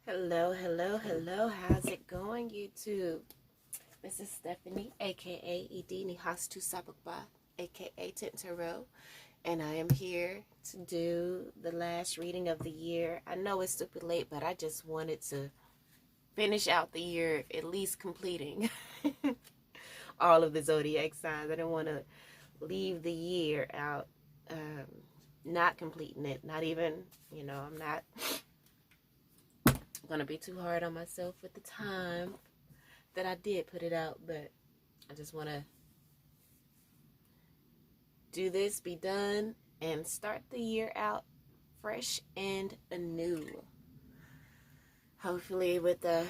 Hello, hello, hello. How's it going, YouTube? This is Stephanie, aka Idini Hastu Sabakba, aka Tintero, and I am here to do the last reading of the year. I know it's super late, but I just wanted to finish out the year, at least completing all of the zodiac signs. I didn't want to leave the year out, not completing it. Not even, I'm not gonna be too hard on myself with the time that I did put it out, but I just want to do this, be done, and start the year out fresh and anew. Hopefully with a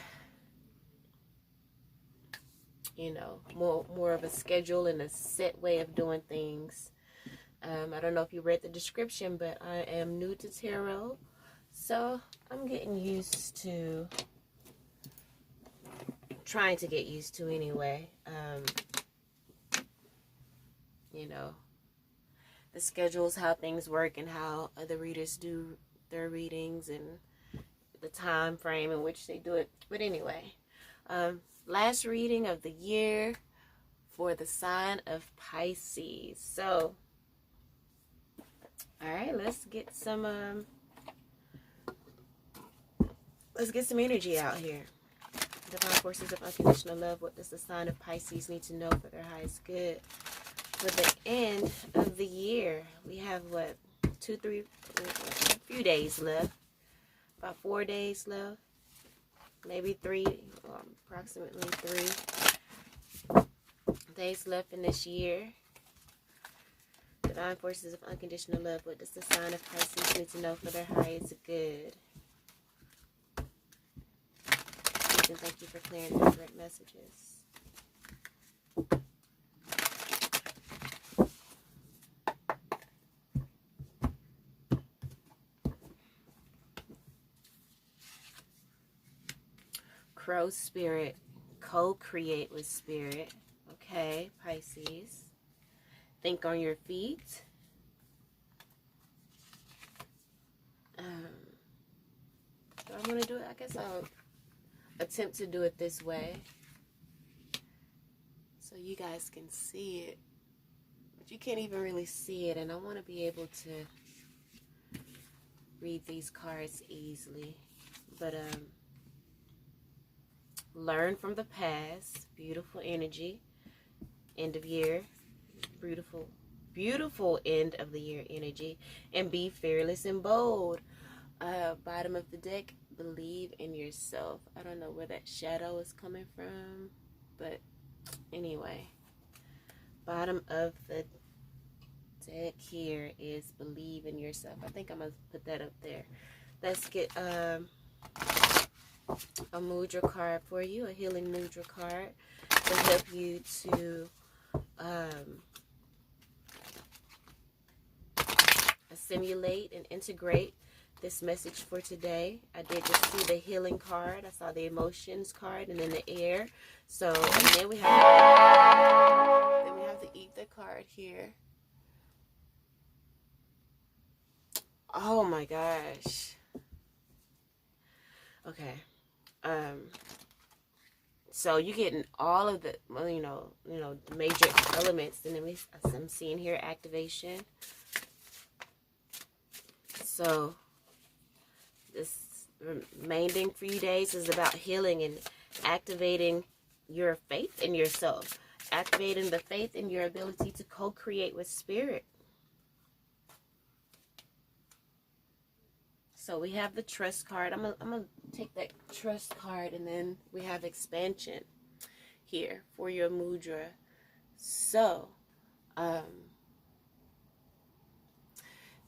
more of a schedule and a set way of doing things. I don't know if you read the description, but I am new to tarot, so I'm getting used to, trying to get used to anyway. The schedules, how things work, and how other readers do their readings, and the time frame in which they do it. But anyway, last reading of the year for the sign of Pisces. So, all right, let's get some energy out here. Divine forces of unconditional love. What does the sign of Pisces need to know for their highest good? For the end of the year, we have what, a few days left, about 4 days left, maybe approximately 3 days left in this year. Divine forces of unconditional love. What does the sign of Pisces need to know for their highest good? And thank you for clearing the direct messages. Crow spirit, co-create with spirit. Okay, Pisces. Think on your feet. So I'm going to do it. I guess I'll attempt to do it this way so you guys can see it. But you can't even really see it, and I want to be able to read these cards easily. But learn from the past. Beautiful energy. End of year. Beautiful end of the year energy. And be fearless and bold. Bottom of the deck. Believe in yourself. I don't know where that shadow is coming from, but anyway, bottom of the deck here is believe in yourself. I think I'm gonna put that up there. Let's get a mudra card for you, a healing mudra card to help you to assimilate and integrate this message for today. I did just see the healing card. I saw the emotions card, and then the air. So, and then we have the ether card here. Oh my gosh. Okay. So you're getting all of the, the major elements, and then I'm seeing here activation. So this remaining few days is about healing and activating your faith in yourself, activating the faith in your ability to co-create with spirit. So we have the trust card. I'm gonna take that trust card, and then we have expansion here for your mudra. So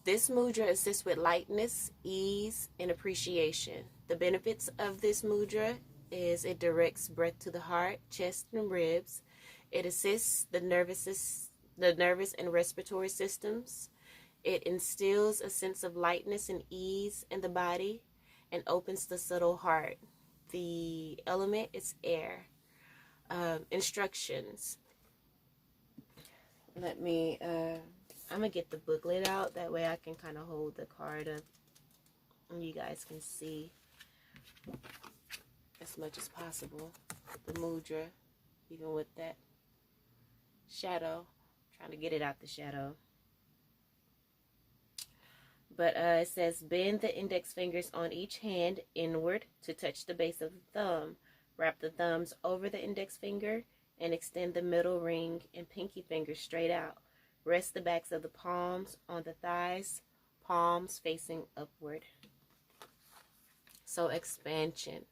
this mudra assists with lightness, ease, and appreciation. The benefits of this mudra is it directs breath to the heart, chest, and ribs. It assists the nervous and respiratory systems. It instills a sense of lightness and ease in the body and opens the subtle heart. The element is air. Instructions. Let me... I'm going to get the booklet out. That way I can kind of hold the card up and you guys can see as much as possible. The mudra, even with that shadow, trying to get it out the shadow. But it says, bend the index fingers on each hand inward to touch the base of the thumb. Wrap the thumbs over the index finger and extend the middle ring and pinky fingers straight out. Rest the backs of the palms on the thighs, palms facing upward. So expansion.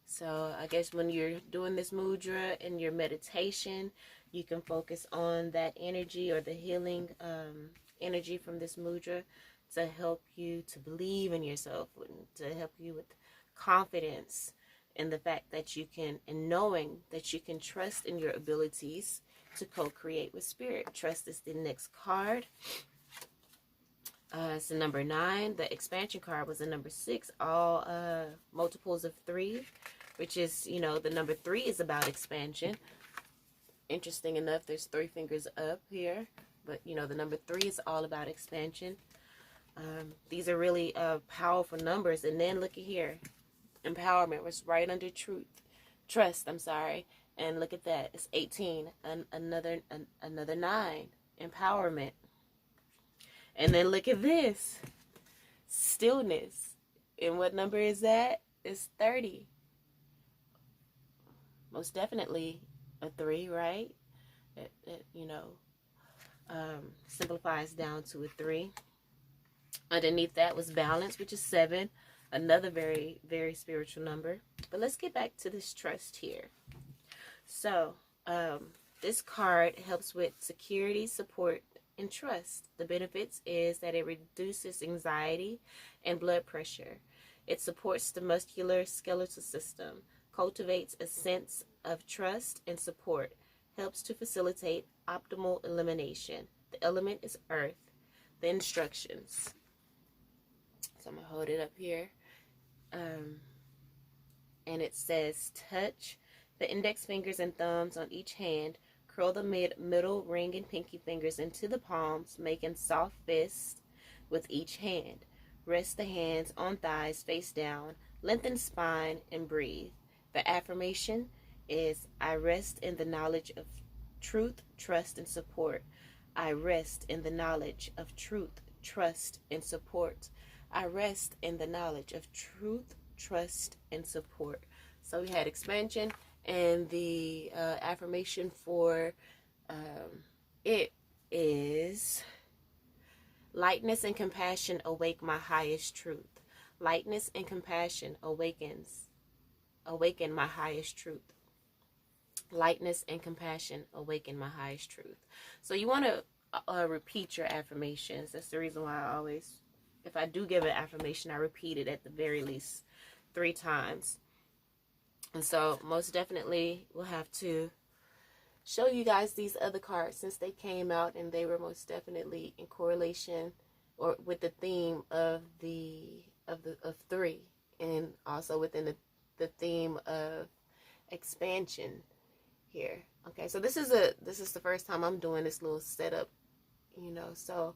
So I guess when you're doing this mudra in your meditation, you can focus on that energy or the healing energy from this mudra to help you to believe in yourself, to help you with confidence in the fact that you can, and knowing that you can trust in your abilities to co-create with spirit. Trust is the next card. It's the number 9. The expansion card was the number 6. All multiples of 3, which is, you know, the number 3 is about expansion. Interesting enough, there's 3 fingers up here, but you know, the number 3 is all about expansion. These are really powerful numbers. And then look at here, empowerment was right under trust, I'm sorry. And look at that, it's 18, another 9, empowerment. And then look at this, stillness. And what number is that? It's 30. Most definitely a 3, right? It you know, simplifies down to a 3. Underneath that was balance, which is 7. Another very, very spiritual number. But let's get back to this trust here. So, this card helps with security, support, and trust. The benefits is that it reduces anxiety and blood pressure. It supports the muscular skeletal system, cultivates a sense of trust and support, helps to facilitate optimal elimination. The element is earth. The instructions. So I'm going to hold it up here. And it says, touch the index fingers and thumbs on each hand. Curl the middle ring and pinky fingers into the palms, making soft fists with each hand. Rest the hands on thighs face down. Lengthen spine and breathe. The affirmation is, I rest in the knowledge of truth, trust, and support. I rest in the knowledge of truth, trust, and support. I rest in the knowledge of truth, trust, and support. So we had expansion, and the affirmation for it is, lightness and compassion awake my highest truth. Lightness and compassion awaken my highest truth. Lightness and compassion awaken my highest truth. So you want to repeat your affirmations. That's the reason why I always, if I do give an affirmation, I repeat it at the very least 3 times. And so most definitely we'll have to show you guys these other cards since they came out, and they were most definitely in correlation or with the theme of 3, and also within the theme of expansion here. Okay, so this is the first time I'm doing this little setup, you know, so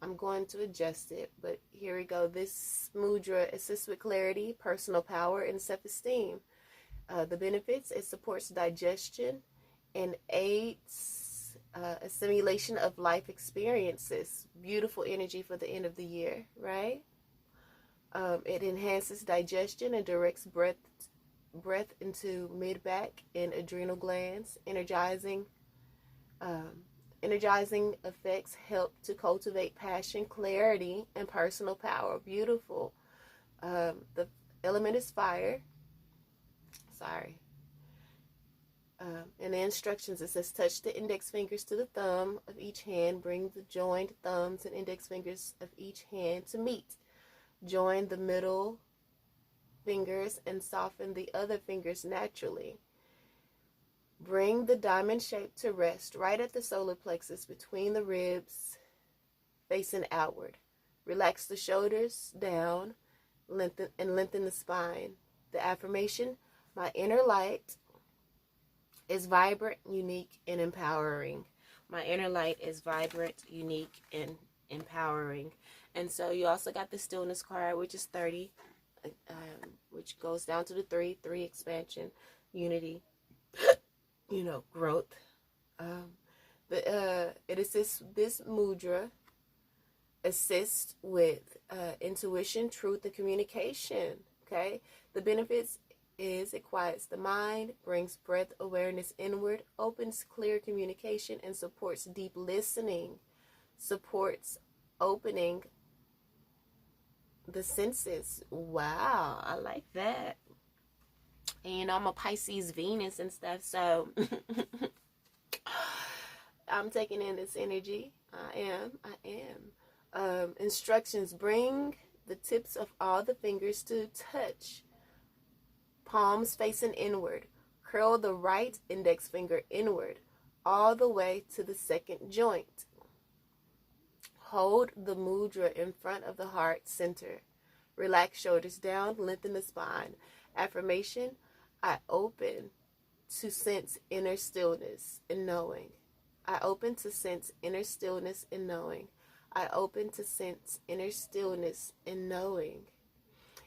I'm going to adjust it, but here we go. This mudra assists with clarity, personal power, and self-esteem. The benefits, it supports digestion and aids assimilation of life experiences. Beautiful energy for the end of the year, right? It enhances digestion and directs breath into mid-back and adrenal glands. Energizing effects help to cultivate passion, clarity, and personal power. Beautiful. The element is fire. In the instructions, it says, touch the index fingers to the thumb of each hand. Bring the joined thumbs and index fingers of each hand to meet. Join the middle fingers and soften the other fingers naturally. Bring the diamond shape to rest right at the solar plexus between the ribs, facing outward. Relax the shoulders down, lengthen the spine. The affirmation, my inner light is vibrant, unique, and empowering. My inner light is vibrant, unique, and empowering. And so you also got the stillness card, which is 30. which goes down to the three expansion, unity, growth. It assists, this mudra assists with intuition, truth, and communication. Okay, the benefits is it quiets the mind, brings breath awareness inward, opens clear communication, and supports deep listening, supports opening the senses. Wow, I like that. And I'm a Pisces Venus and stuff, so I'm taking in this energy. I am. Instructions: bring the tips of all the fingers to touch, palms facing inward. Curl the right index finger inward, all the way to the second joint. Hold the mudra in front of the heart center. Relax shoulders down, lengthen the spine. Affirmation: I open to sense inner stillness and knowing. I open to sense inner stillness and knowing. I open to sense inner stillness and knowing.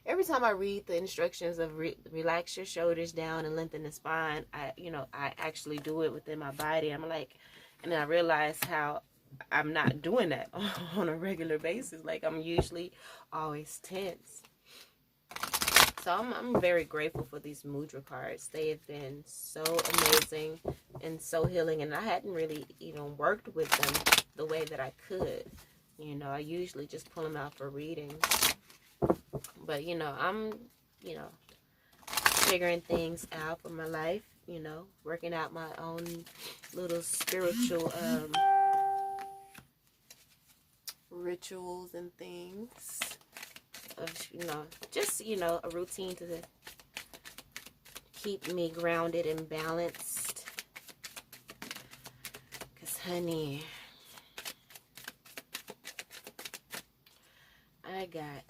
Every time I read the instructions of relax your shoulders down and lengthen the spine, I actually do it within my body. I'm like, and then I realize how I'm not doing that on a regular basis. Like, I'm usually always tense. So I'm very grateful for these mudra cards. They have been so amazing and so healing. And I hadn't really even worked with them the way that I could. I usually just pull them out for readings. But, I'm, figuring things out for my life, working out my own little spiritual rituals and things. Of, just, a routine to keep me grounded and balanced. Because, honey, I got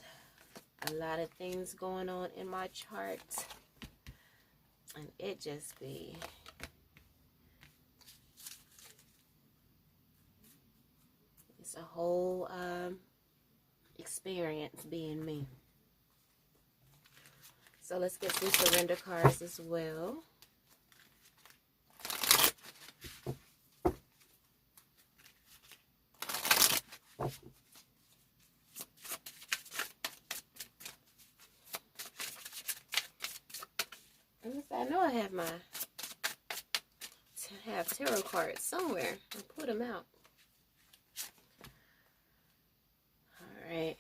a lot of things going on in my chart, and it just be it's a whole experience being me. So let's get some surrender cards as well. I know I have tarot cards somewhere. I'll put them out. All right.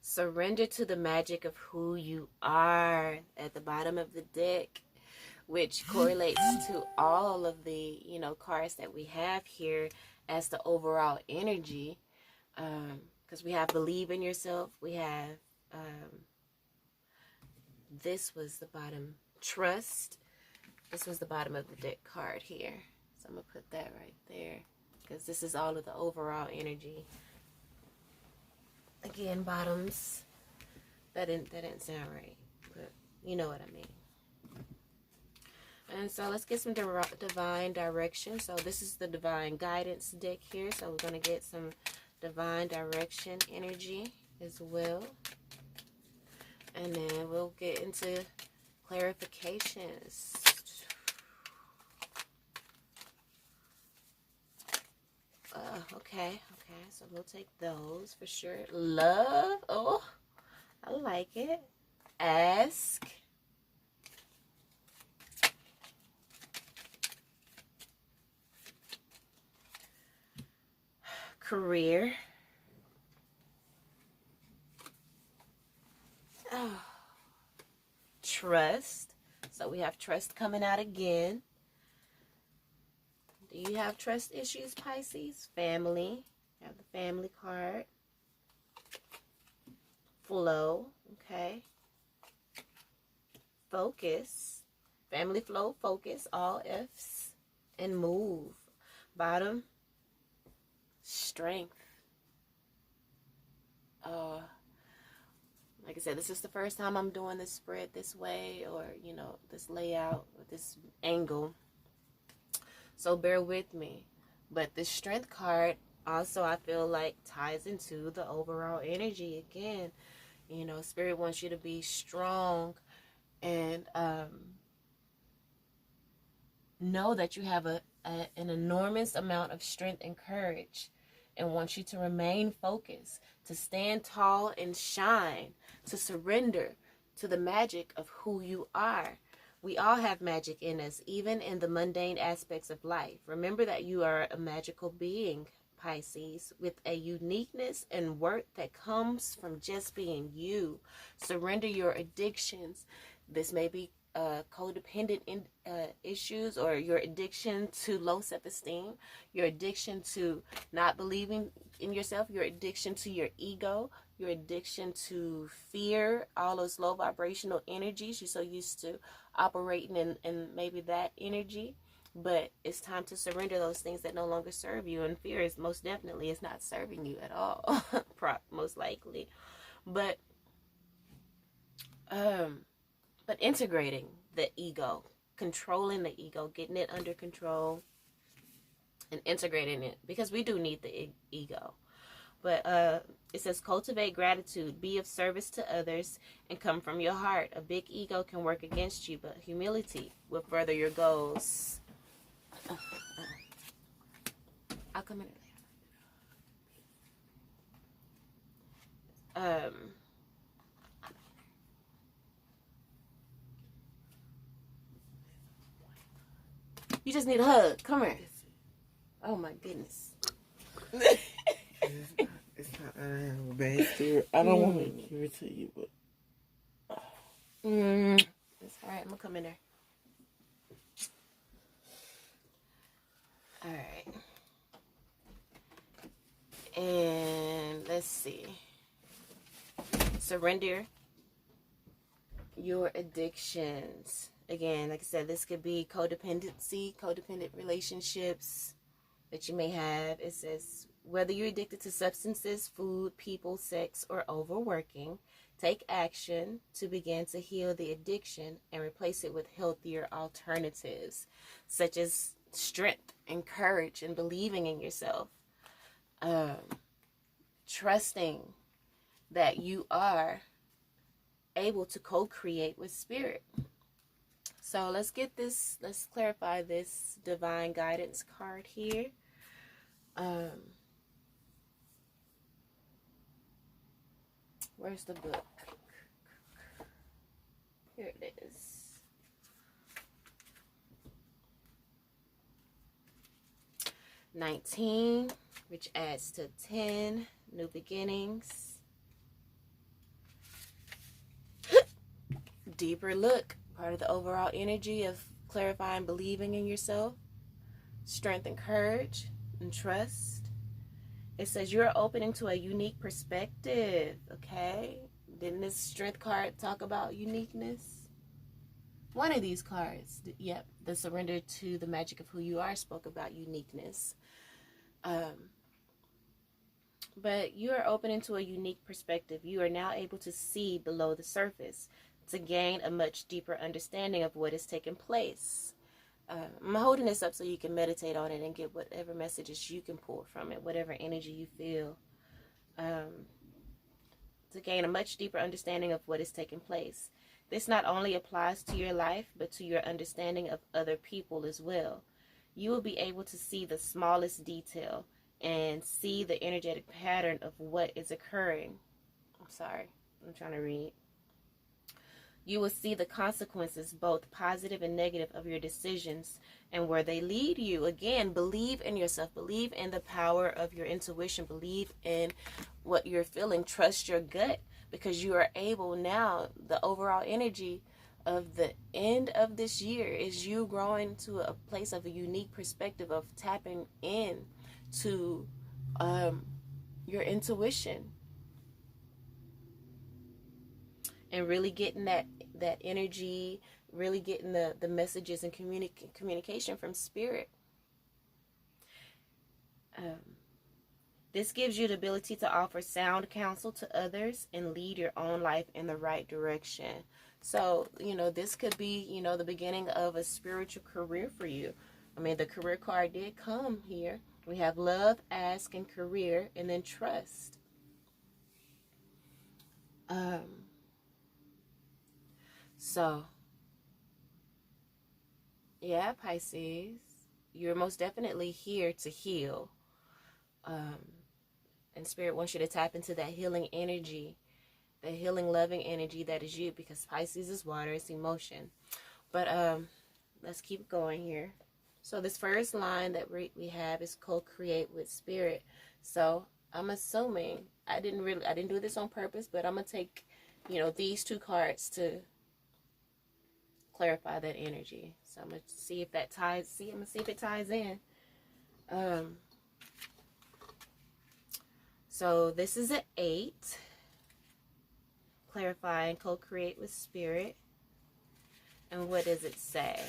Surrender to the magic of who you are at the bottom of the deck, which correlates to all of the, cards that we have here as the overall energy. Because we have believe in yourself. We have, this was the bottom, trust. This was the bottom of the deck card here. So I'm going to put that right there, because this is all of the overall energy. Again, bottoms. That didn't sound right, but you know what I mean. And so let's get some divine direction. So this is the divine guidance deck here. So we're going to get some divine direction energy as well. And then we'll get into clarifications. Okay. So we'll take those for sure. Love. Oh, I like it. Ask. Career. Oh. Trust. So we have trust coming out again. Do you have trust issues, Pisces? Family. You have the family card. Flow. Okay. Focus. Family, flow, focus. All F's. And move. Bottom. Strength. Like I said, this is the first time I'm doing this spread this way, or this layout, or this angle. So bear with me. But the Strength card also, I feel like, ties into the overall energy again. You know, Spirit wants you to be strong and know that you have an enormous amount of strength and courage, and wants you to remain focused, to stand tall and shine, to surrender to the magic of who you are. We all have magic in us, even in the mundane aspects of life. Remember that you are a magical being, Pisces, with a uniqueness and worth that comes from just being you. Surrender your addictions. This may be codependent issues, or your addiction to low self-esteem, your addiction to not believing in yourself, your addiction to your ego, your addiction to fear, all those low vibrational energies. You're so used to operating in maybe that energy, but it's time to surrender those things that no longer serve you. And fear is most definitely is not serving you at all, most likely. But integrating the ego, controlling the ego, getting it under control, and integrating it, because we do need the ego. But it says cultivate gratitude, be of service to others, and come from your heart. A big ego can work against you, but humility will further your goals. I'll come in later. You just need a hug. Come here. Oh my goodness. It's not I have a bad spirit. I don't want to give it to you, but It's alright. I'm gonna come in there. Alright. And let's see. Surrender your addictions. Again, like I said, this could be codependency, codependent relationships that you may have. It says, whether you're addicted to substances, food, people, sex, or overworking, take action to begin to heal the addiction and replace it with healthier alternatives, such as strength and courage and believing in yourself. Trusting that you are able to co-create with spirit. So let's clarify this divine guidance card here. Where's the book? Here it is. $19, which adds to 10, new beginnings. Deeper look, part of the overall energy of clarifying, believing in yourself, strength and courage and trust. It says you're opening to a unique perspective, okay? Didn't this strength card talk about uniqueness? One of these cards, yep, the surrender to the magic of who you are spoke about uniqueness. But you are opening to a unique perspective. You are now able to see below the surface, to gain a much deeper understanding of what is taking place. I'm holding this up so you can meditate on it and get whatever messages you can pull from it, whatever energy you feel, to gain a much deeper understanding of what is taking place. This not only applies to your life, but to your understanding of other people as well. You will be able to see the smallest detail and see the energetic pattern of what is occurring. I'm sorry, I'm trying to read. You will see the consequences, both positive and negative, of your decisions and where they lead you. Again, believe in yourself. Believe in the power of your intuition. Believe in what you're feeling. Trust your gut, because you are able now, the overall energy of the end of this year is you growing to a place of a unique perspective of tapping in to your intuition. And really getting that energy, really getting the messages and communication from spirit. This gives you the ability to offer sound counsel to others and lead your own life in the right direction. So, this could be, the beginning of a spiritual career for you. The career card did come here. We have love, ask, and career, and then trust. So, yeah, Pisces, you're most definitely here to heal. And Spirit wants you to tap into that healing energy, the healing, loving energy that is you, because Pisces is water, it's emotion. But let's keep going here. So this first line that we have is co-create with Spirit. So I'm assuming I didn't do this on purpose, but I'm gonna take, these two cards to clarify that energy. So I'm gonna see if that ties. I'm gonna see if it ties in. So this is an 8. Clarify and co-create with Spirit. And what does it say?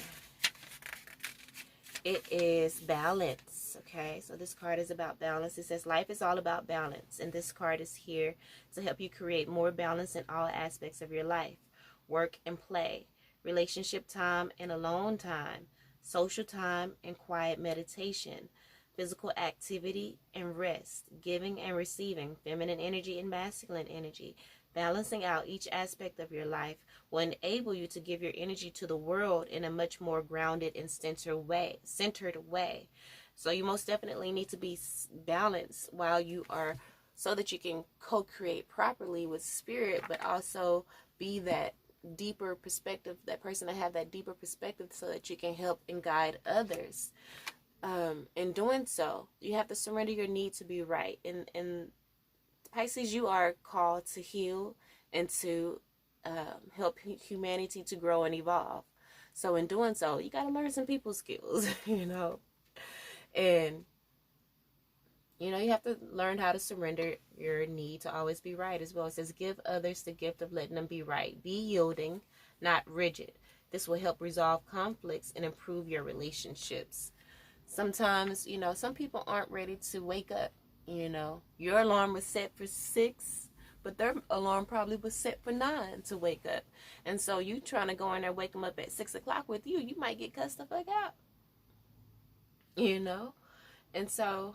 It is balance. Okay, so this card is about balance. It says life is all about balance, and this card is here to help you create more balance in all aspects of your life: work and play, relationship time and alone time, social time and quiet meditation, physical activity and rest, giving and receiving, feminine energy and masculine energy. Balancing out each aspect of your life will enable you to give your energy to the world in a much more grounded and centered way. So you most definitely need to be balanced while you are, so that you can co-create properly with Spirit, but also be that deeper perspective, that person that have that deeper perspective, so that you can help and guide others. In doing so, you have to surrender your need to be right. And Pisces, you are called to heal and to help humanity to grow and evolve. So in doing so, you got to learn some people skills, And, you have to learn how to surrender your need to always be right as well. It says, give others the gift of letting them be right. Be yielding, not rigid. This will help resolve conflicts and improve your relationships. Sometimes, some people aren't ready to wake up. Your alarm was set for 6, but their alarm probably was set for 9 to wake up. And so you trying to go in there, wake them up at 6 o'clock with you, you might get cussed the fuck out. And so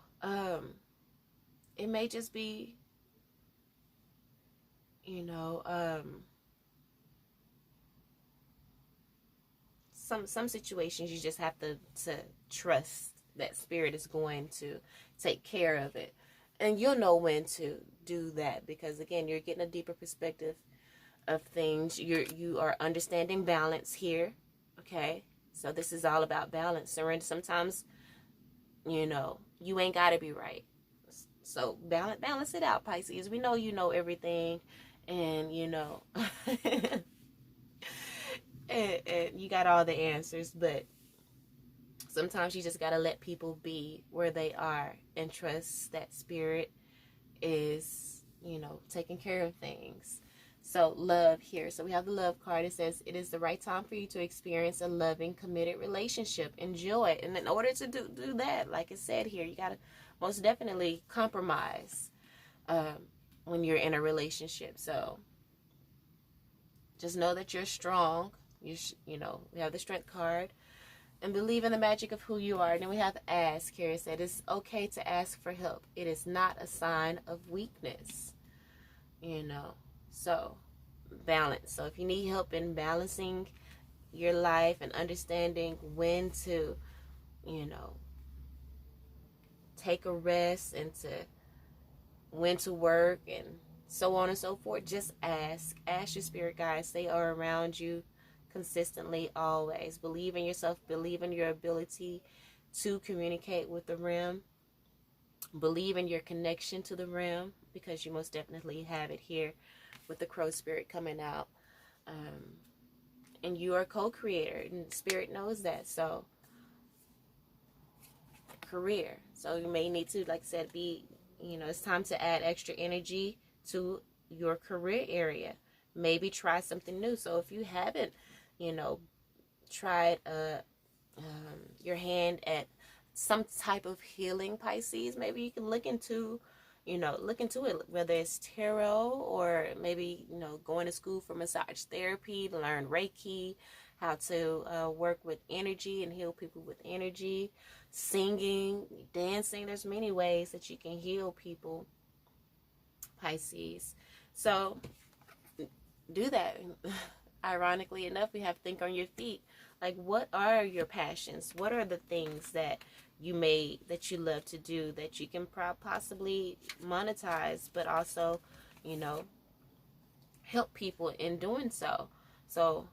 it may just be, some situations you just have to trust that Spirit is going to take care of it. And you'll know when to do that, because again, you're getting a deeper perspective of things. You are understanding balance here. Okay, so this is all about balance. Surrender. Sometimes, you ain't gotta be right. So balance it out, Pisces. We know you know everything, and and you got all the answers, but sometimes you just got to let people be where they are and trust that Spirit is, taking care of things. So love here. So we have the love card. It says it is the right time for you to experience a loving, committed relationship. Enjoy it. And in order to do that, like it said here, you got to most definitely compromise when you're in a relationship. So just know that you're strong. We have the strength card. And believe in the magic of who you are. And then we have ask here. It said it's okay to ask for help. It is not a sign of weakness. So balance. So if you need help in balancing your life and understanding when to, take a rest, and when to work, and so on and so forth, just ask. Ask your spirit guides. They are around you consistently, always. Believe in yourself. Believe in your ability to communicate with the realm. Believe in your connection to the realm, because you most definitely have it here with the crow spirit coming out. And you are a co-creator, and Spirit knows that. So career. So you may need to, like I said, it's time to add extra energy to your career area. Maybe try something new. So if you haven't, tried your hand at some type of healing, Pisces, maybe you can look into it, whether it's tarot, or maybe, going to school for massage therapy to learn Reiki, how to work with energy and heal people with energy, singing, dancing. There's many ways that you can heal people, Pisces. So do that. Ironically enough, we have to think on your feet. Like, what are your passions? What are the things that that you love to do that you can possibly monetize, but also, you know, help people in doing so? So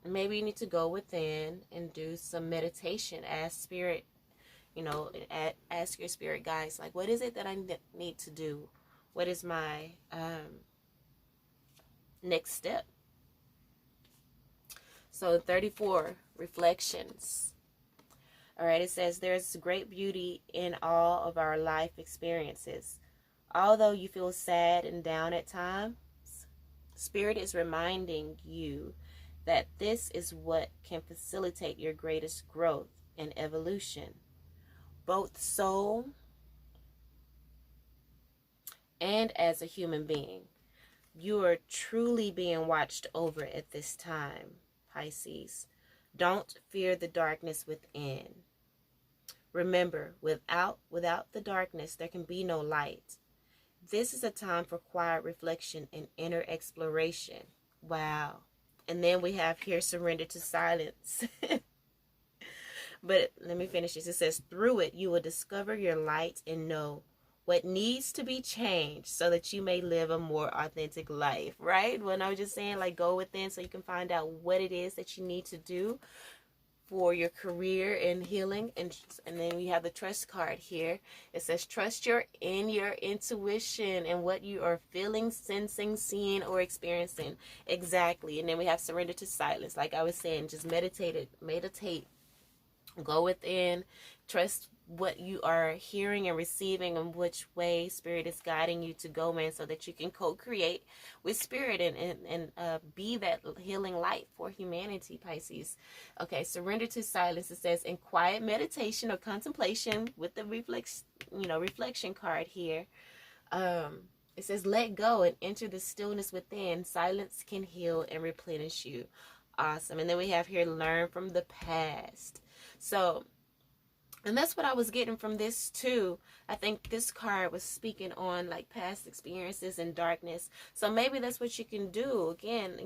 maybe you need to go within and do some meditation. Ask spirit, ask your spirit guides, like, what is it that I need to do? What is my next step? So 34, reflections. All right, it says, there's great beauty in all of our life experiences. Although you feel sad and down at times, Spirit is reminding you that this is what can facilitate your greatest growth and evolution, both soul and as a human being. You are truly being watched over at this time, Pisces. Don't fear the darkness within. Remember, without the darkness, there can be no light. This is a time for quiet reflection and inner exploration. Wow. And then we have here, surrender to silence. But let me finish this. It says, through it, you will discover your light and know what needs to be changed so that you may live a more authentic life, right? When I was just saying, like, go within so you can find out what it is that you need to do for your career and healing. And then we have the trust card here. It says, trust your intuition and what you are feeling, sensing, seeing, or experiencing. Exactly. And then we have surrender to silence. Like I was saying, just meditate, go within, trust what you are hearing and receiving and which way Spirit is guiding you to go in, so that you can co-create with Spirit and be that healing light for humanity, Pisces. Okay, surrender to silence. It says, in quiet meditation or contemplation, with the reflection card here, it says, let go and enter the stillness within. Silence can heal and replenish you. Awesome. And then we have here, learn from the past. So, and that's what I was getting from this too. I think this card was speaking on like past experiences and darkness. So maybe that's what you can do. Again,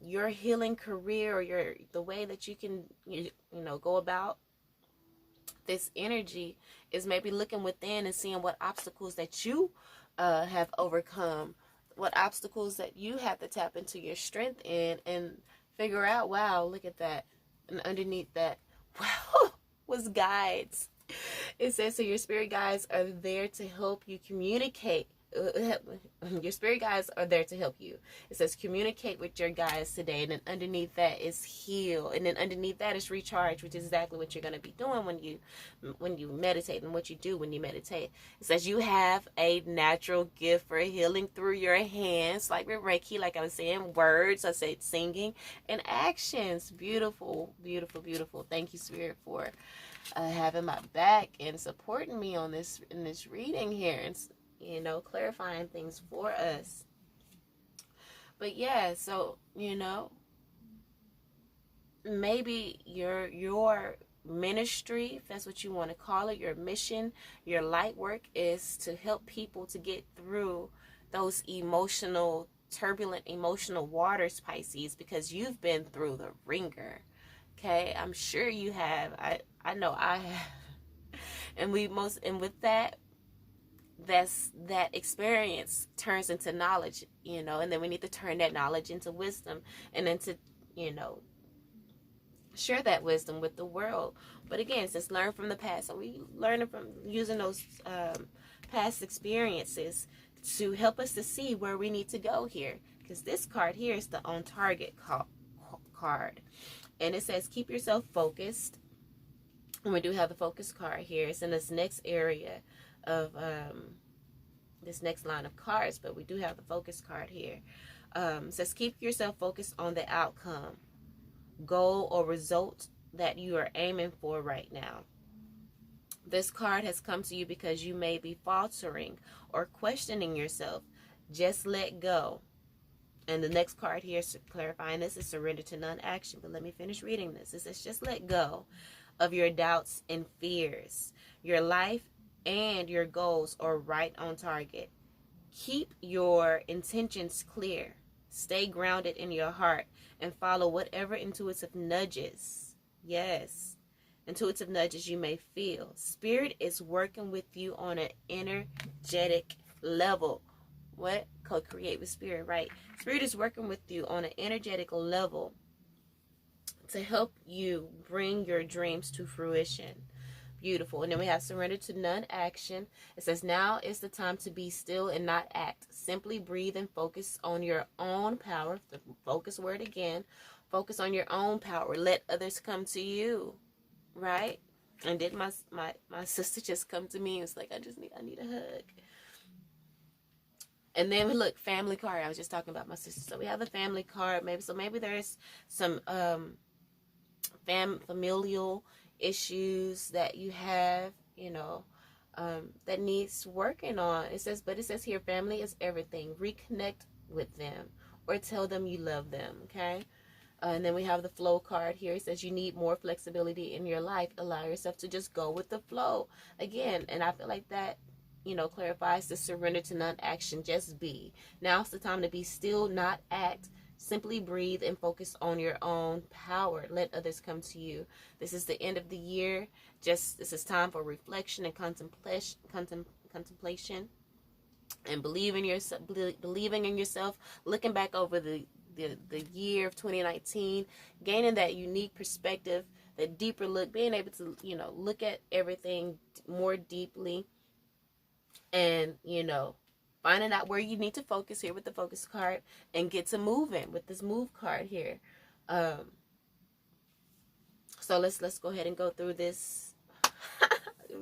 your healing career, or the way that you can go about this energy is maybe looking within and seeing what obstacles that you have overcome, what obstacles that you have to tap into your strength in, and figure out, wow, look at that. And underneath that, wow, was guides. It says, so your spirit guides are there to help you communicate. Your spirit guides are there to help you. It says, communicate with your guides today. And then underneath that is heal. And then underneath that is recharge, which is exactly what you're going to be doing when you meditate, and what you do when you meditate. It says, you have a natural gift for healing through your hands, like with Reiki, like I was saying, words, I said singing, and actions. Beautiful, beautiful, beautiful. Thank you, Spirit, for having my back and supporting me on this in this reading here, and clarifying things for us. But yeah, so maybe your ministry, if that's what you want to call it, your mission, your light work, is to help people to get through those turbulent emotional waters, Pisces, because you've been through the ringer. Okay, I'm sure you have. I know I have. And with that experience turns into knowledge, and then we need to turn that knowledge into wisdom, and then to, share that wisdom with the world. But again, it's just learn from the past. So we learning from using those past experiences to help us to see where we need to go here. Because this card here is the on target card. And it says, keep yourself focused. And we do have the focus card here. It's in this next area of this next line of cards, but we do have the focus card here. It says, keep yourself focused on the outcome, goal, or result that you are aiming for right now. This card has come to you because you may be faltering or questioning yourself. Just let go And the next card here, clarifying this, is surrender to non-action. But let me finish reading this. It says, just let go of your doubts and fears. Your life and your goals are right on target. Keep your intentions clear. Stay grounded in your heart and follow whatever intuitive nudges, yes, intuitive nudges you may feel. Spirit is working with you on an energetic level. What? Co-create with Spirit, right? Spirit is working with you on an energetic level to help you bring your dreams to fruition. Beautiful. And then we have surrender to non-action. It says, now is the time to be still and not act. Simply breathe and focus on your own power. The focus word again. Focus on your own power. Let others come to you. Right? And did my sister just come to me and was like, I need a hug. And then look, family card. I was just talking about my sister. So we have a family card. Maybe there's some familial issues that you have, that needs working on. It says here, family is everything. Reconnect with them or tell them you love them. Okay. And then we have the flow card here. It says you need more flexibility in your life. Allow yourself to just go with the flow again. And I feel like that clarifies the surrender to non-action. Just be. Now's the time to be still, not act. Simply breathe and focus on your own power. Let others come to you. This is the end of the year. This is time for reflection and contemplation, and believing in yourself. Looking back over the year of 2019, gaining that unique perspective, that deeper look, being able to look at everything more deeply, and finding out where you need to focus here with the focus card, and get to moving with this move card here. So let's go ahead and go through this.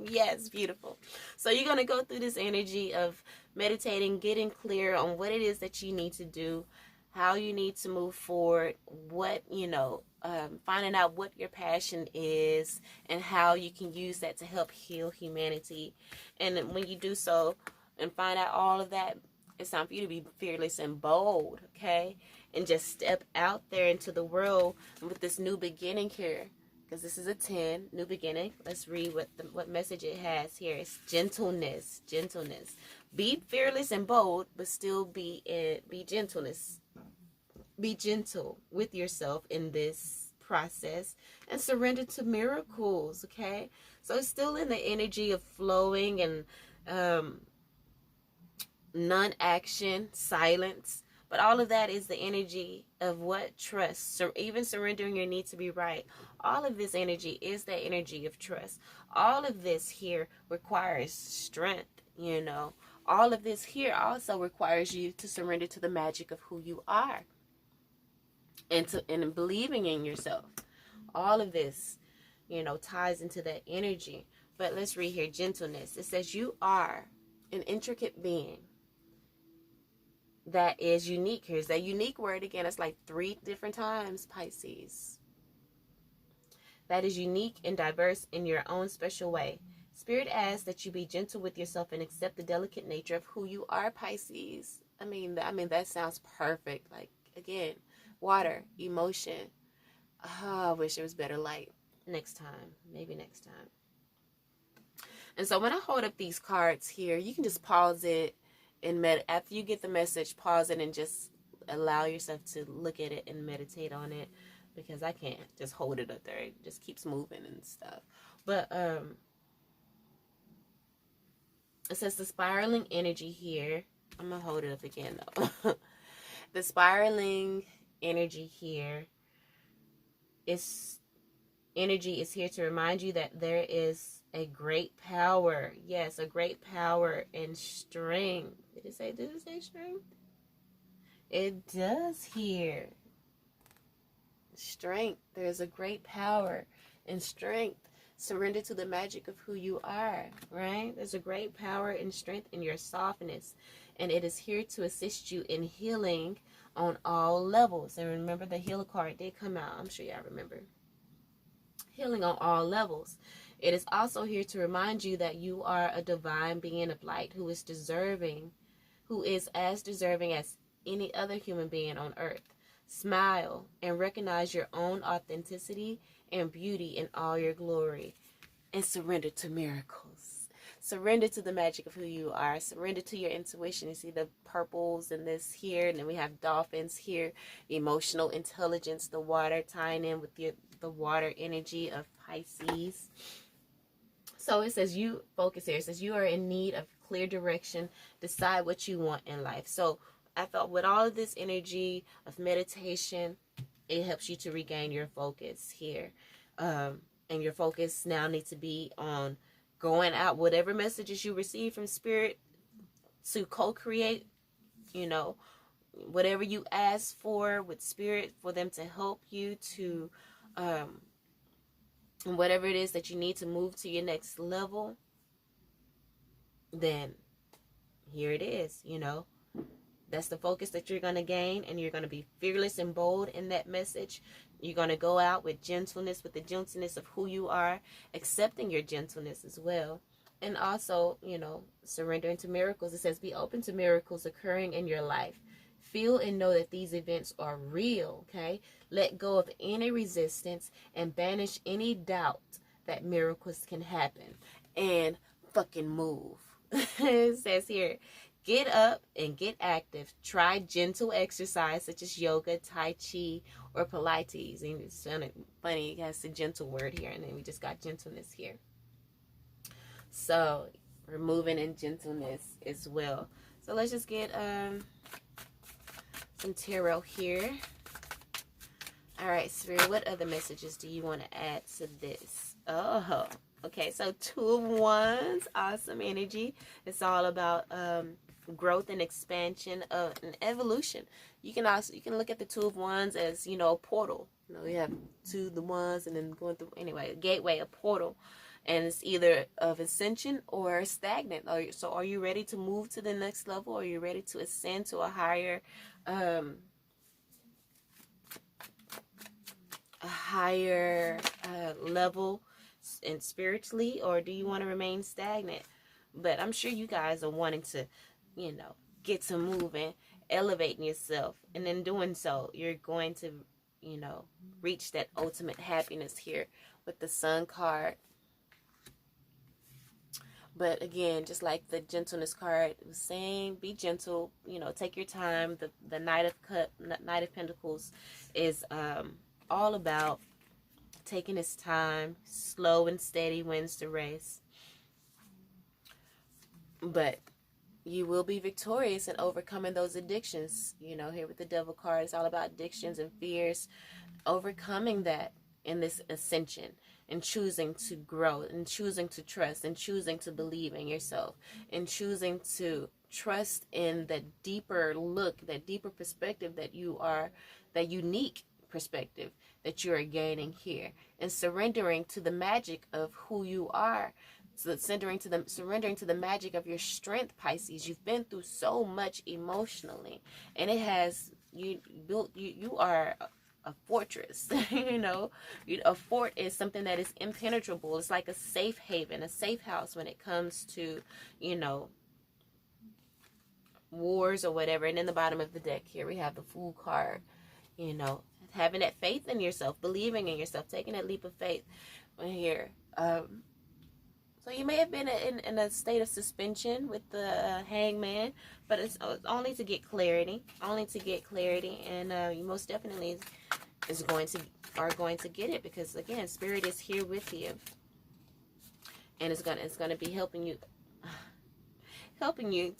Yes, beautiful. So you're going to go through this energy of meditating, getting clear on what it is that you need to do, how you need to move forward, what, finding out what your passion is and how you can use that to help heal humanity. And when you do so and find out all of that, it's time for you to be fearless and bold, okay? And just step out there into the world with this new beginning here. Because this is a 10, new beginning. Let's read what message it has here. It's gentleness. Be fearless and bold, but still be gentleness. Be gentle with yourself in this process and surrender to miracles, okay? So it's still in the energy of flowing and non-action, silence. But all of that is the energy of what? Trust. So even surrendering your need to be right. All of this energy is the energy of trust. All of this here requires strength, All of this here also requires you to surrender to the magic of who you are. And believing in yourself. All of this, ties into that energy. But let's read here, gentleness. It says you are an intricate being that is unique. Here's that unique word again. It's like 3 different times, Pisces. That is unique and diverse in your own special way. Spirit asks that you be gentle with yourself and accept the delicate nature of who you are, Pisces. I mean that sounds perfect. Like, again, water, emotion. Oh, I wish it was better light. Next time. Maybe next time. And so when I hold up these cards here, you can just pause it and after you get the message, pause it and just allow yourself to look at it and meditate on it, because I can't just hold it up there. It just keeps moving and stuff. But it says the spiraling energy here. I'm gonna hold it up again though. The spiraling energy here is here to remind you that there is a great power. Yes, a great power and strength. Did it say strength? It does here. Strength. There's a great power and strength. Surrender to the magic of who you are, right? There's a great power and strength in your softness, and it is here to assist you in healing on all levels. And remember, the healer card did come out. I'm sure y'all remember. Healing on all levels. It is also here to remind you that you are a divine being of light who is as deserving as any other human being on earth. Smile and recognize your own authenticity and beauty in all your glory, and surrender to miracles. Surrender to the magic of who you are. Surrender to your intuition. You see the purples and this here, and then we have dolphins here. Emotional intelligence, the water tying in with the water energy of Pisces. So it says you focus here. It says you are in need of clear direction. Decide what you want in life. So I felt with all of this energy of meditation, it helps you to regain your focus here. And your focus now needs to be on going out, whatever messages you receive from spirit, to co-create, whatever you ask for with spirit, for them to help you to, whatever it is that you need to move to your next level, then here it is, That's the focus that you're going to gain, and you're going to be fearless and bold in that message. You're going to go out with gentleness, with the gentleness of who you are, accepting your gentleness as well. And also, surrendering to miracles. It says, be open to miracles occurring in your life. Feel and know that these events are real, okay? Let go of any resistance and banish any doubt that miracles can happen. And fucking move. It says here, get up and get active. Try gentle exercise such as yoga, tai chi, or Pilates. And it sounded funny. It has the gentle word here, and then we just got gentleness here. So we're moving in gentleness as well. So let's just get some tarot here. All right, Spirit, what other messages do you want to add to this? Oh, okay. So 2 of Wands, awesome energy. It's all about growth and expansion of an evolution. You can look at the 2 of Wands as, a portal. You have 2 of the Wands and then going through, anyway, a gateway, a portal. And it's either of ascension or stagnant. So are you ready to move to the next level? Are you ready to ascend to a higher level and spiritually, or do you want to remain stagnant? But I'm sure you guys are wanting to, get to moving, elevating yourself, and in doing so, you're going to, reach that ultimate happiness here with the Sun card. But again, just like the gentleness card was saying, be gentle. Take your time. The Knight of Pentacles is all about taking his time. Slow and steady wins the race. But you will be victorious in overcoming those addictions. Here with the Devil card, it's all about addictions and fears. Overcoming that in this ascension, and choosing to grow, and choosing to trust, and choosing to believe in yourself, and choosing to trust in that deeper look, that deeper perspective that you are, that unique perspective that you are gaining here, and surrendering to the magic of who you are. So surrendering to the magic of your strength, Pisces. You've been through so much emotionally, and it has you are a fortress. A fort is something that is impenetrable. It's like a safe haven, a safe house when it comes to, wars or whatever. And in the bottom of the deck here, we have the Fool card. Having that faith in yourself, believing in yourself, taking that leap of faith here. So you may have been in a state of suspension with the Hangman, but it's only to get clarity. And you most definitely are going to get it, because again, Spirit is here with you, and it's gonna be helping you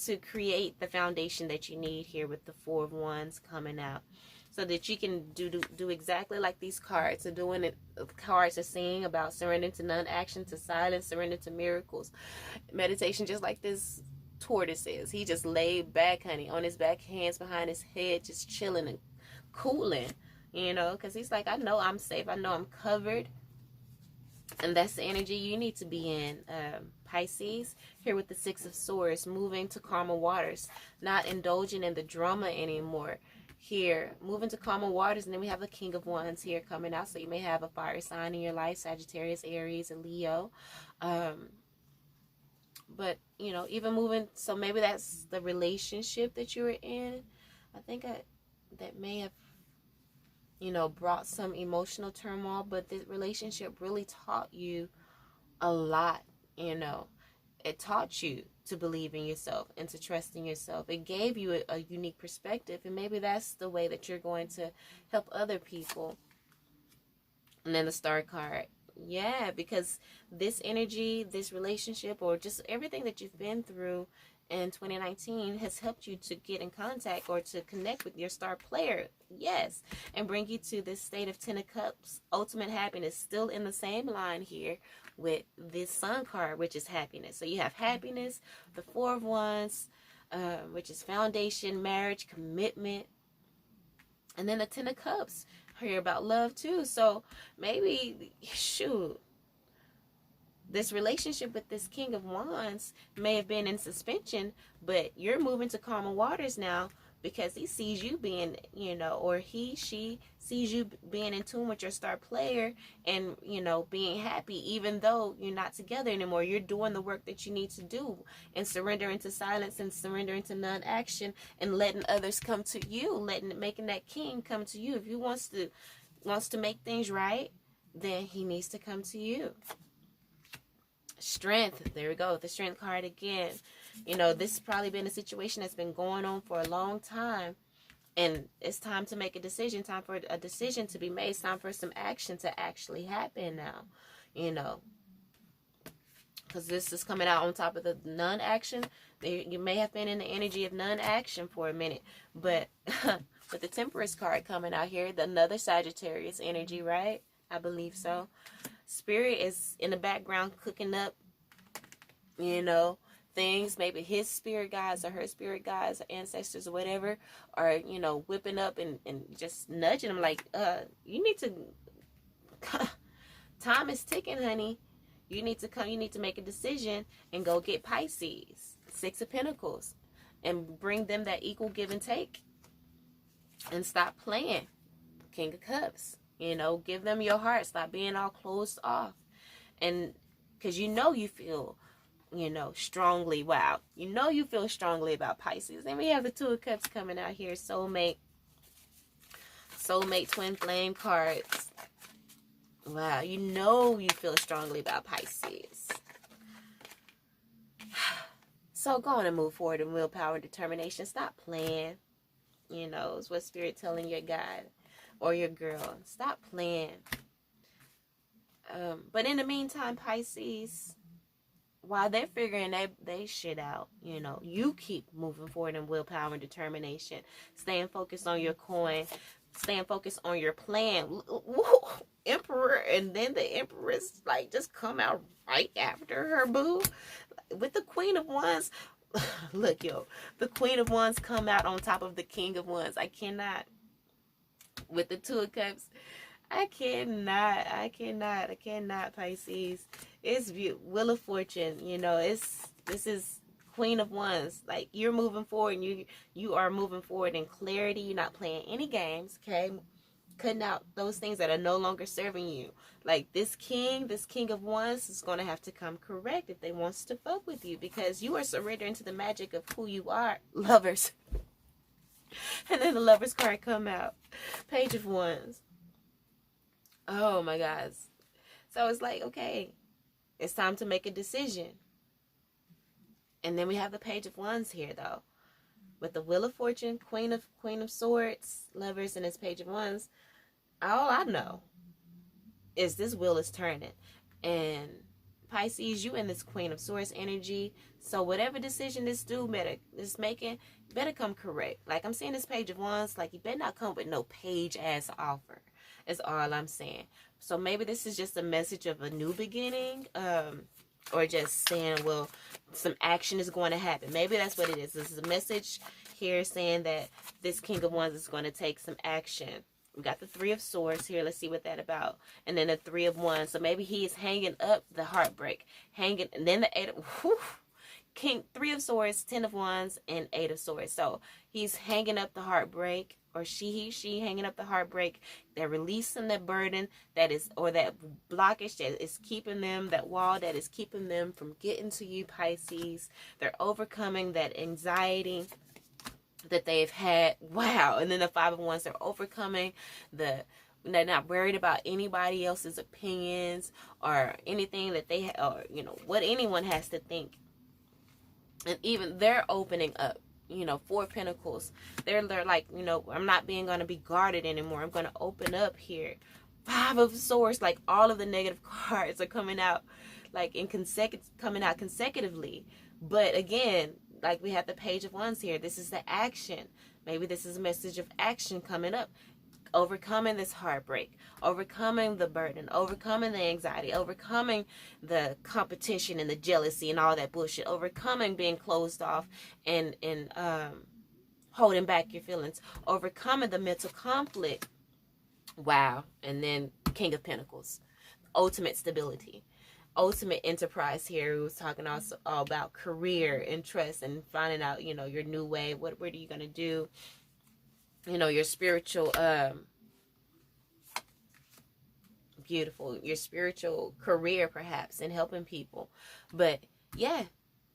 to create the foundation that you need here with the 4 of Wands coming out, so that you can do exactly like these cards are doing. It cards are saying about surrendering to non-action, to silence, surrender to miracles, meditation, just like this tortoise is. He just laid back, honey, on his back, hands behind his head, just chilling and cooling, because he's like, I know I'm safe, I know I'm covered. And that's the energy you need to be in, Pisces. Here with the 6 of Swords, moving to calmer waters, not indulging in the drama anymore. Here, moving to calmer waters, and then we have the King of Wands here coming out. So you may have a fire sign in your life, Sagittarius, Aries, and Leo. But, even moving, so maybe that's the relationship that you were in. I think that may have, brought some emotional turmoil, but this relationship really taught you a lot, It taught you to believe in yourself and to trust in yourself. It gave you a unique perspective, and maybe that's the way that you're going to help other people. And then the star card. Yeah, because this energy, this relationship, or just everything that you've been through in 2019 has helped you to get in contact or to connect with your star player. Yes. And bring you to this state of 10 of Cups, ultimate happiness, still in the same line here with this Sun card, which is happiness. So you have happiness, the Four of Wands, which is foundation, marriage, commitment, and then the 10 of Cups. Hear about love too. So maybe, shoot, this relationship with this King of Wands may have been in suspension, but you're moving to calmer waters now because he sees you being, or she sees you being in tune with your star player and, being happy, even though you're not together anymore. You're doing the work that you need to do and surrendering to silence and surrendering to non-action and letting others come to you, making that king come to you. If he wants to make things right, then he needs to come to you. Strength. There we go. The strength card again. This has probably been a situation that's been going on for a long time. And it's time to make a decision. Time for a decision to be made. It's time for some action to actually happen now. Because this is coming out on top of the non-action. You may have been in the energy of non-action for a minute. But with the Temperance card coming out here, another Sagittarius energy, right? I believe so. Spirit is in the background cooking up, things. Maybe his spirit guides or her spirit guides or ancestors or whatever are, whipping up and just nudging them like, you need to, time is ticking, honey. You need to make a decision and go get Pisces, Six of Pentacles, and bring them that equal give and take and stop playing. King of Cups. Give them your heart. Stop being all closed off. And because you feel, strongly. Wow. You feel strongly about Pisces. And we have the Two of Cups coming out here. Soulmate, twin flame cards. Wow. You feel strongly about Pisces. So go on and move forward in willpower and determination. Stop playing. Is what Spirit telling your guy or your girl. Stop playing. But in the meantime, Pisces, while they're figuring they shit out, you keep moving forward in willpower and determination. Staying focused on your coin. Staying focused on your plan. Emperor, and then the Empress, just come out right after her, boo. With the Queen of Wands. Look, the Queen of Wands come out on top of the King of Wands. I cannot. With the Two of Cups, I cannot, Pisces. It's Wheel of Fortune, this is Queen of Wands. Like, you're moving forward, and you are moving forward in clarity. You're not playing any games, okay? Cutting out those things that are no longer serving you. Like, this King of Wands is going to have to come correct if they wants to fuck with you, because you are surrendering to the magic of who you are. Lovers. And then the Lovers card come out. Page of Wands. Oh my gosh. So it's like, okay, it's time to make a decision. And then we have the Page of Wands here, though. With the Wheel of Fortune, Queen of Swords, Lovers, and this Page of Wands. All I know is this wheel is turning. And Pisces, you in this Queen of Swords energy. So whatever decision this dude is making, better come correct. Like, I'm seeing this Page of Wands, like, you better not come with no page-ass offer. Is all I'm saying. So maybe this is just a message of a new beginning, or just saying, well, some action is going to happen. Maybe that's what it is. This is a message here saying that this King of Wands is going to take some action. We got the Three of Swords here. Let's see what that's about. And then the Three of Wands. So maybe he is hanging up the heartbreak. And then the Eight of... Whew, Three of Swords, 10 of Wands, and 8 of Swords. So he's hanging up the heartbreak, or she hanging up the heartbreak. They're releasing that burden that is, or that blockage that is keeping them, that wall that is keeping them from getting to you, Pisces. They're overcoming that anxiety. that they've had. Wow. And then the Five of Wands, they're overcoming they're not worried about anybody else's opinions or anything that they or what anyone has to think. And even they're opening up. Four of Pentacles, they're like, I'm not going to be guarded anymore. I'm going to open up here. Five of Swords, like all of the negative cards are coming out like coming out consecutively. But again, like we have the Page of Wands here. This is the action. Maybe this is a message of action coming up. Overcoming this heartbreak, overcoming the burden, overcoming the anxiety, overcoming the competition and the jealousy and all that bullshit, overcoming being closed off and holding back your feelings, overcoming the mental conflict. Wow. And then King of Pentacles, ultimate stability, ultimate enterprise here. We was talking also all about career, interest, and finding out, your new way. What are you going to do? Your spiritual, beautiful, your spiritual career perhaps, and helping people. But yeah,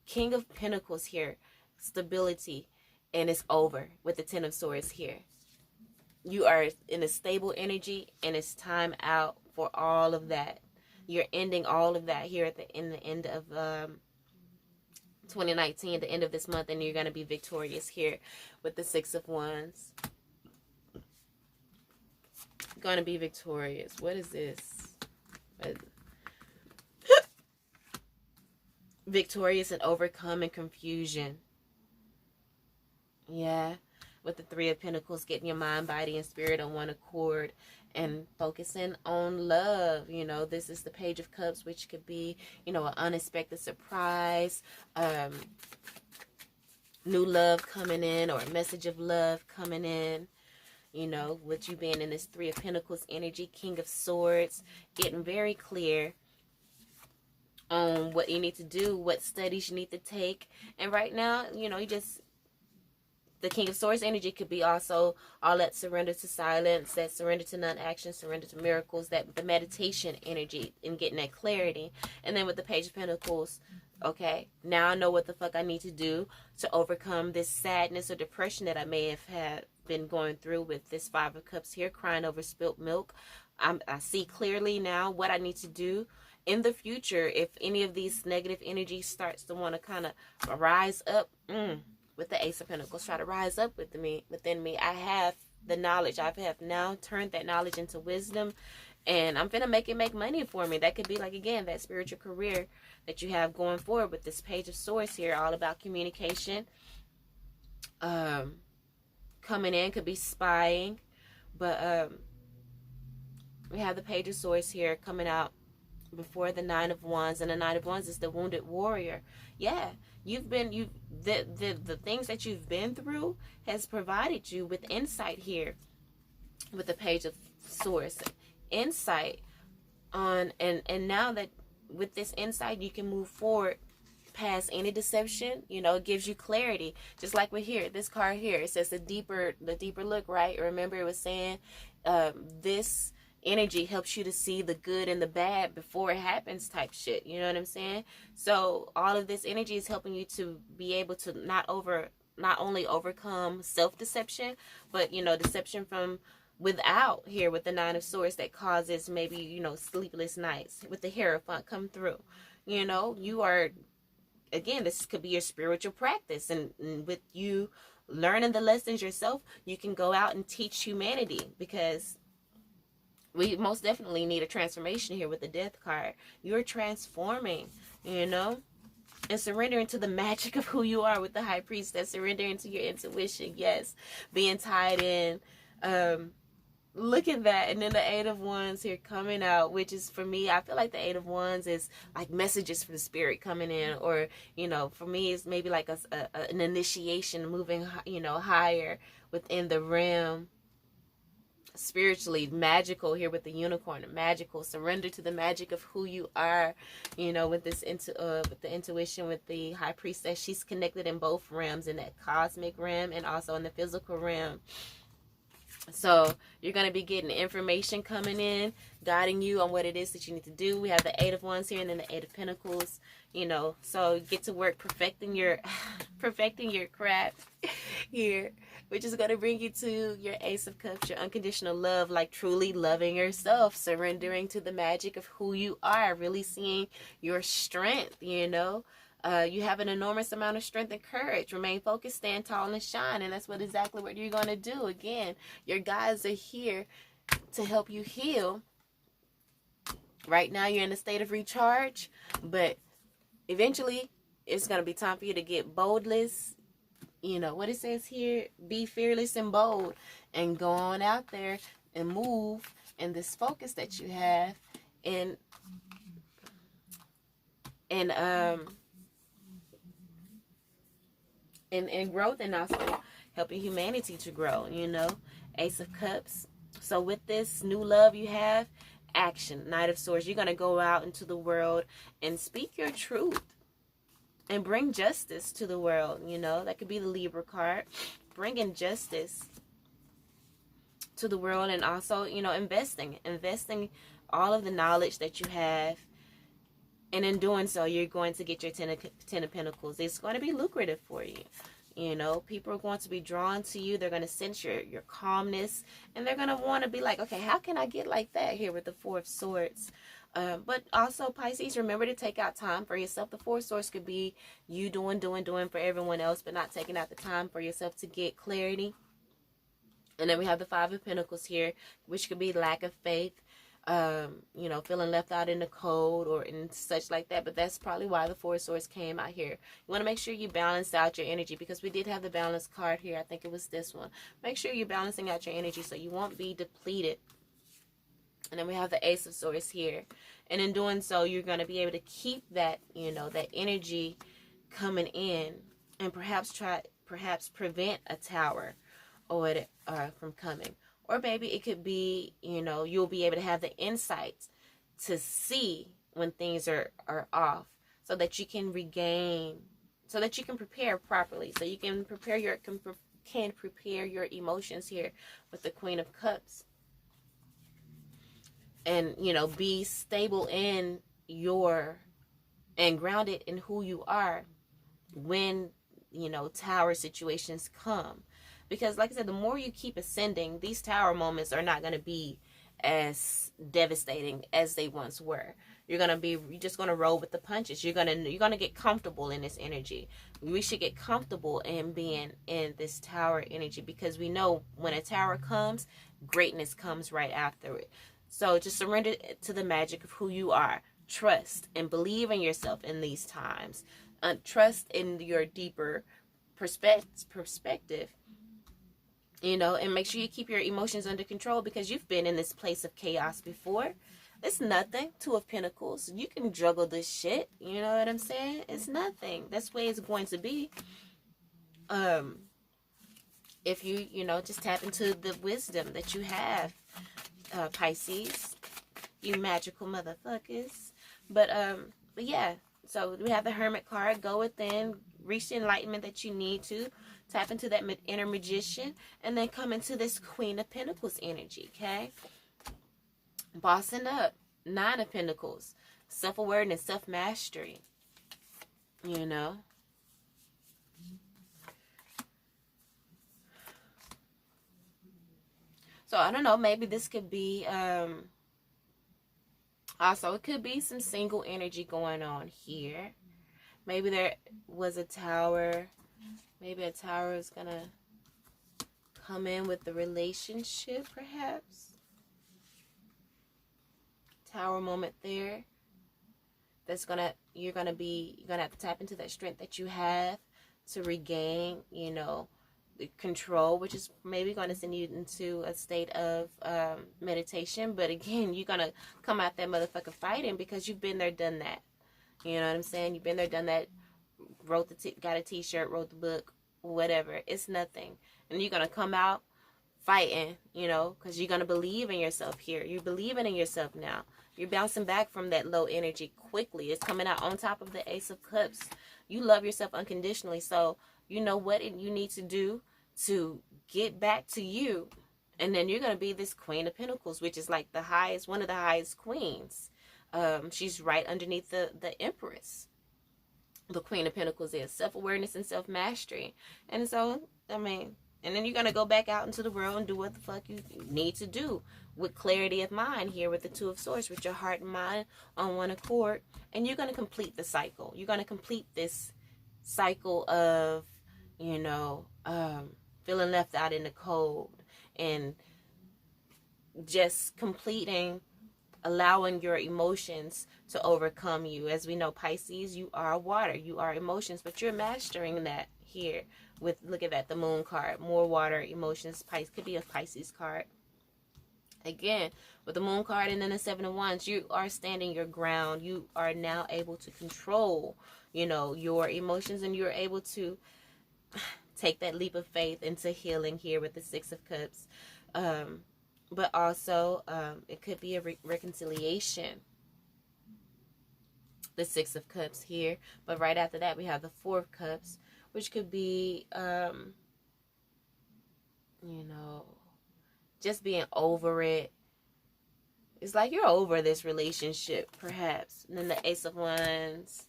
King of Pentacles here, stability, and it's over with the Ten of Swords here. You are in a stable energy, and it's time out for all of that. You're ending all of that here in the end of 2019, the end of this month, and you're going to be victorious here with the Six of Wands. Going to be victorious. What is this? Victorious and overcoming confusion. Yeah. With the Three of Pentacles, getting your mind, body, and spirit on one accord and focusing on love. This is the Page of Cups, which could be, an unexpected surprise, new love coming in, or a message of love coming in. With you being in this Three of Pentacles energy, King of Swords, getting very clear on what you need to do, what studies you need to take. And right now, the King of Swords energy could be also all that surrender to silence, that surrender to non-action, surrender to miracles, that the meditation energy and getting that clarity. And then with the Page of Pentacles, okay, now I know what the fuck I need to do to overcome this sadness or depression that I may have been going through with this Five of Cups here, crying over spilt milk. I see clearly now what I need to do in the future if any of these negative energies starts to want to kind of rise up. With the Ace of Pentacles, try to rise up within me. I have the knowledge. I have now turned that knowledge into wisdom, and I'm gonna make it make money for me. That could be like, again, that spiritual career that you have going forward with this Page of Swords here, all about communication. Coming in could be spying, but we have the Page of Swords here coming out before the Nine of Wands, and the Nine of Wands is the wounded warrior. Yeah, the things that you've been through has provided you with insight here with the Page of Swords, insight on, and now that with this insight you can move forward past any deception. It gives you clarity, just like with here, this card here, it says the deeper look, right? Remember it was saying this energy helps you to see the good and the bad before it happens, type shit. You know what I'm saying? So all of this energy is helping you to be able to not only overcome self-deception, but deception from without here with the Nine of Swords that causes maybe sleepless nights. With the Hierophant come through, you are, again, this could be your spiritual practice, and with you learning the lessons yourself, you can go out and teach humanity, because we most definitely need a transformation here with the Death card. You're transforming, and surrendering to the magic of who you are with the High Priestess, surrendering to your intuition, yes, being tied in. Look at that. And then the Eight of Wands here coming out, which is, for me, I feel like the Eight of Wands is like messages from the spirit coming in, or for me it's maybe like an initiation, moving higher within the realm, spiritually magical here with the Unicorn, magical, surrender to the magic of who you are, with this with the intuition, with the High Priestess. She's connected in both realms, in that cosmic realm and also in the physical realm. So you're going to be getting information coming in, guiding you on what it is that you need to do. We have the Eight of Wands here and then the Eight of Pentacles, you know. So get to work perfecting your perfecting your craft here, which is going to bring you to your Ace of Cups, your unconditional love, like truly loving yourself, surrendering to the magic of who you are, really seeing your strength, you know. You have an enormous amount of strength and courage. Remain focused, stand tall, and shine. And that's exactly what you're going to do. Again, your guides are here to help you heal. Right now, you're in a state of recharge. But eventually, it's going to be time for you to get boldless. You know, what it says here, be fearless and bold. And go on out there and move in this focus that you have. And growth, and also helping humanity to grow, you know. Ace of Cups. So with this new love you have, action. Knight of Swords. You're going to go out into the world and speak your truth and bring justice to the world, you know. That could be the Libra card. Bringing justice to the world, and also, you know, investing all of the knowledge that you have. And in doing so, you're going to get your Ten of Pentacles. It's going to be lucrative for you. You know, people are going to be drawn to you. They're going to sense your calmness. And they're going to want to be like, okay, how can I get like that here with the Four of Swords? But also, Pisces, remember to take out time for yourself. The Four of Swords could be you doing for everyone else, but not taking out the time for yourself to get clarity. And then we have the Five of Pentacles here, which could be lack of faith. You know, feeling left out in the cold or in such like that. But that's probably why the Four of Swords came out here. You want to make sure you balance out your energy, because we did have the balance card here. I think it was this one. Make sure you're balancing out your energy so you won't be depleted. And then we have the Ace of Swords here. And in doing so, you're going to be able to keep that, you know, that energy coming in, and perhaps prevent a tower or from coming. Or maybe it could be, you know, you'll be able to have the insights to see when things are off, so that you can regain, so that you can prepare properly, so you can prepare your emotions here with the Queen of Cups. And, you know, be stable in and grounded in who you are when, you know, tower situations come. Because, like I said, the more you keep ascending, these tower moments are not going to be as devastating as they once were. You're just going to roll with the punches. You're going to get comfortable in this energy. We should get comfortable in being in this tower energy, because we know when a tower comes, greatness comes right after it. So just surrender to the magic of who you are. Trust and believe in yourself in these times. Trust in your deeper perspective. You know, and make sure you keep your emotions under control, because you've been in this place of chaos before. It's nothing. Two of Pentacles. You can juggle this shit. You know what I'm saying? It's nothing. That's the way it's going to be. If you know, just tap into the wisdom that you have, Pisces. You magical motherfuckers. But yeah. So we have the Hermit card. Go within. Reach the enlightenment that you need to. Tap into that inner magician, and then come into this Queen of Pentacles energy, okay? Bossing up. Nine of Pentacles. Self-awareness, self-mastery. You know? So, I don't know. Maybe this could be... also, it could be some single energy going on here. Maybe there was a tower... Maybe a tower is going to come in with the relationship, perhaps. Tower moment there. You're going to have to tap into that strength that you have to regain, you know, the control, which is maybe going to send you into a state of meditation. But again, you're going to come out that motherfucker fighting, because you've been there, done that. You know what I'm saying? You've been there, done that. Got a t-shirt, wrote the book, whatever. It's nothing. And you're going to come out fighting, you know, because you're going to believe in yourself here. You're believing in yourself now. You're bouncing back from that low energy quickly. It's coming out on top of the Ace of Cups. You love yourself unconditionally. So you know what you need to do to get back to you And then you're going to be this Queen of Pentacles, which is like the highest, one of the highest queens. She's right underneath the Empress. The Queen of Pentacles is self-awareness and self-mastery. And so, I mean, and then you're going to go back out into the world and do what the fuck you need to do with clarity of mind here with the Two of Swords, with your heart and mind on one accord. And you're going to complete the cycle. You're going to complete this cycle of, you know, feeling left out in the cold and just completing, allowing your emotions to overcome you. As we know, Pisces, you are water, you are emotions, but you're mastering that here with, look at that, the Moon card, more water, emotions. Pisces could be a Pisces card. Again, with the Moon card and then the Seven of Wands, you are standing your ground. You are now able to control, you know, your emotions, and you're able to take that leap of faith into healing here with the Six of Cups. But also, it could be a reconciliation. The Six of Cups here. But right after that, we have the Four of Cups, which could be, you know, just being over it. It's like you're over this relationship, perhaps. And then the Ace of Wands,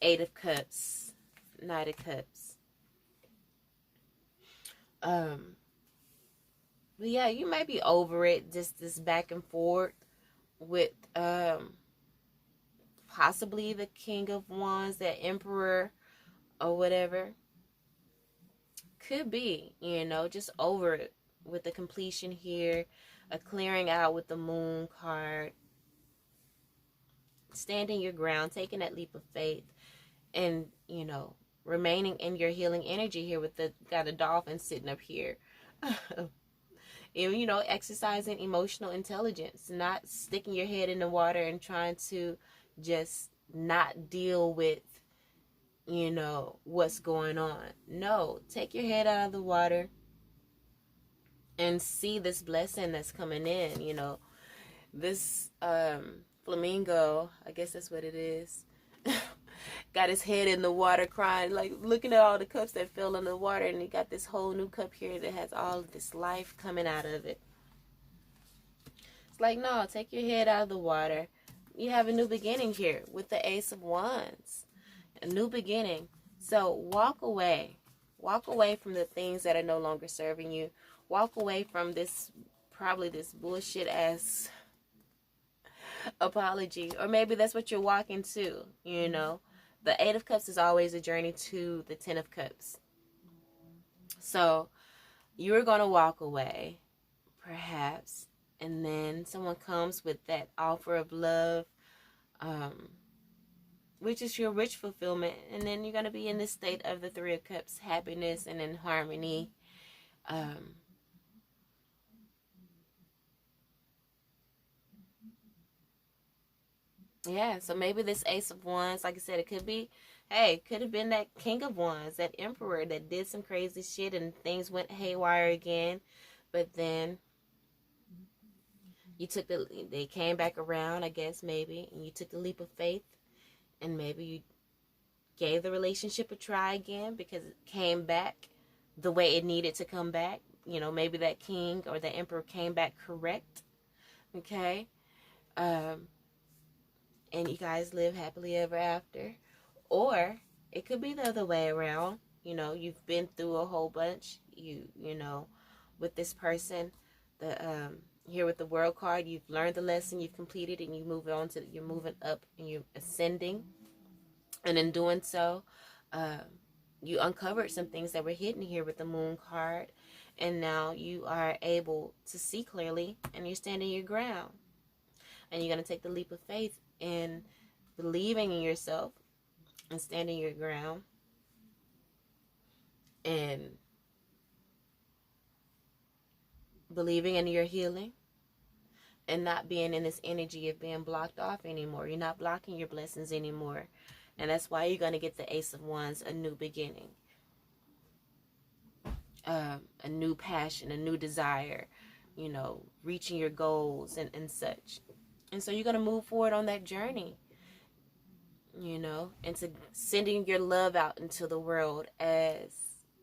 Eight of Cups, Knight of Cups. But yeah, you might be over it, just this back and forth with possibly the King of Wands, that Emperor or whatever. Could be, you know, just over it with the completion here, a clearing out with the Moon card, standing your ground, taking that leap of faith, and, you know, remaining in your healing energy here with the, got a dolphin sitting up here. You know, exercising emotional intelligence, not sticking your head in the water and trying to just not deal with, you know, what's going on. No, take your head out of the water and see this blessing that's coming in. You know, this flamingo, I guess that's what it is, got his head in the water crying, like looking at all the cups that fell in the water, and he got this whole new cup here that has all of this life coming out of it. It's like, no, take your head out of the water. You have a new beginning here with the Ace of Wands. A new beginning. So walk away. Walk away from the things that are no longer serving you. Walk away from this, probably this bullshit ass apology. Or maybe that's what you're walking to, you know. The Eight of Cups is always a journey to the Ten of Cups. So you're going to walk away, perhaps, and then someone comes with that offer of love, which is your rich fulfillment, and then you're going to be in this state of the Three of Cups, happiness and in harmony. Yeah, so maybe this Ace of Wands, like I said, it could be, hey, it could have been that King of Wands, that Emperor that did some crazy shit and things went haywire again. But then they came back around, I guess, maybe, and you took the leap of faith, and maybe you gave the relationship a try again because it came back the way it needed to come back. You know, maybe that king or the emperor came back correct. Okay? And you guys live happily ever after. Or it could be the other way around. You know, you've been through a whole bunch. You know, with this person, the here with the World card, you've learned the lesson, you've completed, and you move on to, you're moving up and you're ascending. And in doing so, you uncovered some things that were hidden here with the Moon card, and now you are able to see clearly, and you're standing your ground. And you're going to take the leap of faith in believing in yourself and standing your ground and believing in your healing and not being in this energy of being blocked off anymore. You're not blocking your blessings anymore. And that's why you're going to get the Ace of Wands, a new beginning, a new passion, a new desire, you know, reaching your goals and such. And so you're going to move forward on that journey, you know, into sending your love out into the world as,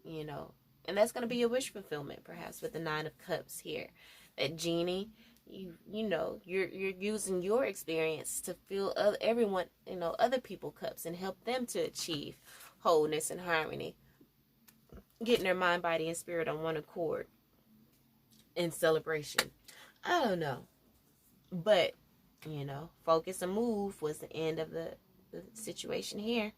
you know, And that's going to be your wish fulfillment, perhaps, with the Nine of Cups here. That genie, you know, you're using your experience to fill everyone, you know, other people's cups and help them to achieve wholeness and harmony. Getting their mind, body, and spirit on one accord in celebration. I don't know. But, you know, focus and move was the end of the situation here.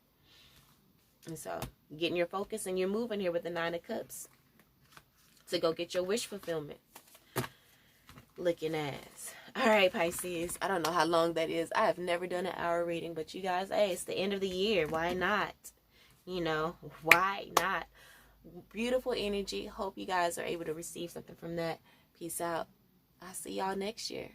And so, getting your focus and you're moving here with the Nine of Cups to go get your wish fulfillment. Looking at. All right, Pisces. I don't know how long that is. I have never done an hour reading, but you guys, hey, it's the end of the year. Why not? You know, why not? Beautiful energy. Hope you guys are able to receive something from that. Peace out. I'll see y'all next year.